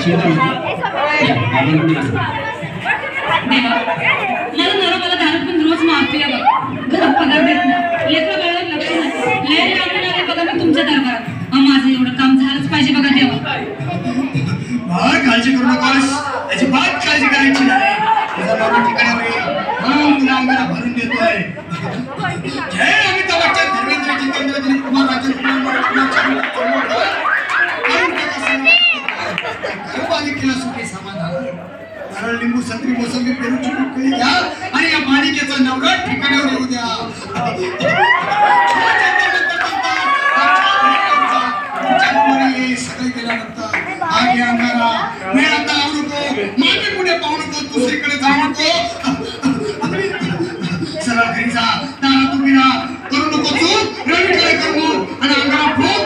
मला दारू पण रोज मारते घरात पगार देत नाही लेकरं बाळावर लक्ष नाही लय लांबून आले बघा मी तुमच्या दरबारात माझं एवढं काम झालंच पाहिजे बघा देवा काळजी करू नकोस अजिबात काळजी करायची नाही तुझा बाबा ठिकाणावर येईल तुला अंगाला भरून देतोय जय अमिताभ बच्चन धर्मेंद्र जितेंद्र दिलीप कुमार राजेंद्र कुमार सुखी समाधान कारण लिंबू संत्री मोसंबी पेरू चिकू घ्या आणि या मालिकेचा नवरात ठिकाणावर येऊ द्या सगळे गेल्यानंतर आगे अंगारा मी आता लावू नको मागे पुढे पाहू नको दुसरीकडे जाऊ नको सरळ घरी जा दारा तुम्ही ना करू नको चूक रवीकडे करू आणि अंगारा फूक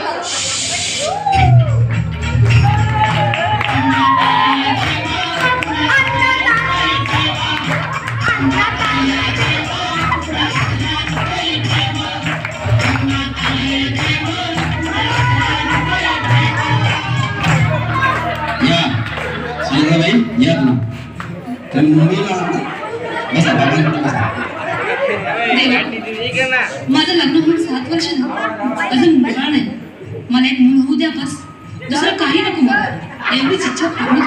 या तुम्ही मुंबईला बसा माझं लग्न होऊन 7 वर्ष अजून मुलगा नाही मला एक मूल होऊ द्या बस दुसरं काही नको मला एवढीच इच्छा पूर्ण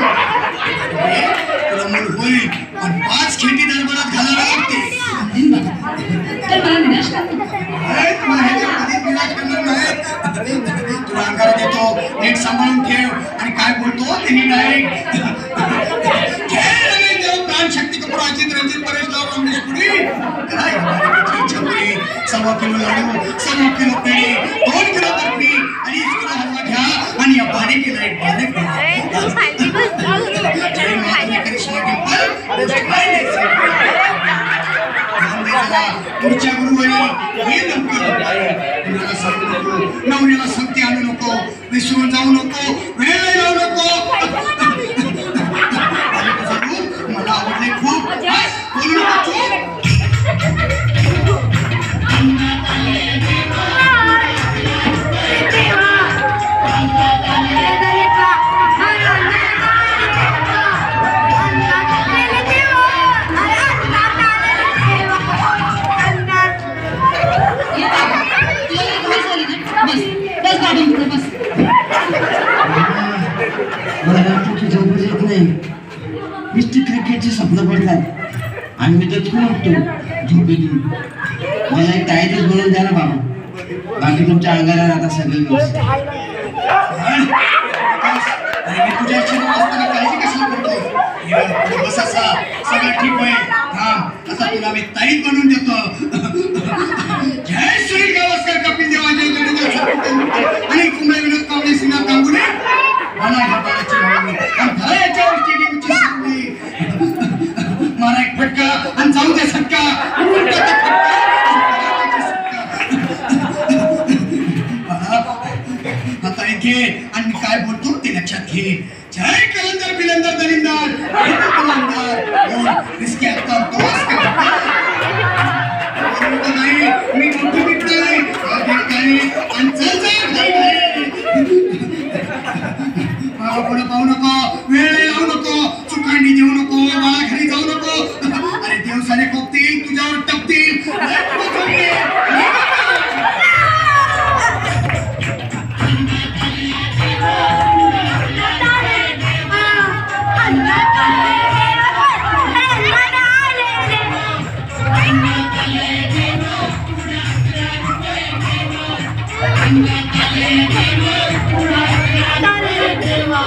तुला मूल होईल पण 5 खेटी दरबारात घालायला लागते तर मला निराश तुला अंगारा देतो नीट सांभाळून ठेव आणि काय बोलतो त्यांनी डायरेक्ट शक्ती कपूर अजित रंजित परेश राव रमेश पुरी काय इच्छा पुरी 1.25 किलो लाडू 1.25 किलो पेढे 2 किलो बर्फी आणि 1 किलो हलवा घ्या आणि या बालिकेला एक बालक जय माता करिश्मा टेम्पल पुढच्या गुरुवारी हे नवऱ्याला संगती आणू नको विसरून जाऊ नको वेळ लावू नको मला आवडले खूप बोलू नको क्रिकेटचे स्वप्न पडतात आणि मी तर खूप उठतो झोपेतून मला एक टाईटच बनवून द्या ना बाबा बाकी तुमच्या अंगाला आता सगळं व्यवस्थित तुझ्या काळजी कशाला करतो बस असा सगळं ठीक होईल थांब आता तुला मी ताईत बनवून देतो जय श्री गावस्कर कपिल देवा जय जडेजा आणि कुंभे विनोद कांबळे श्रीनाथ गांगुली मला मारा एक फटका आणि जाऊ दे सटका आता घे आणि मी काय बोलतो ते लक्षात घे जय कलंदर बिलंदर दलिंदर इसके आता नाही मी मोठी विकतोय आणि पुढे पाहू नको वेळ लावू नको चुकांडी देऊ नको मला घरी जाऊ नको अरे दिवसाने कोपतील तुझ्यावर टपतील देवा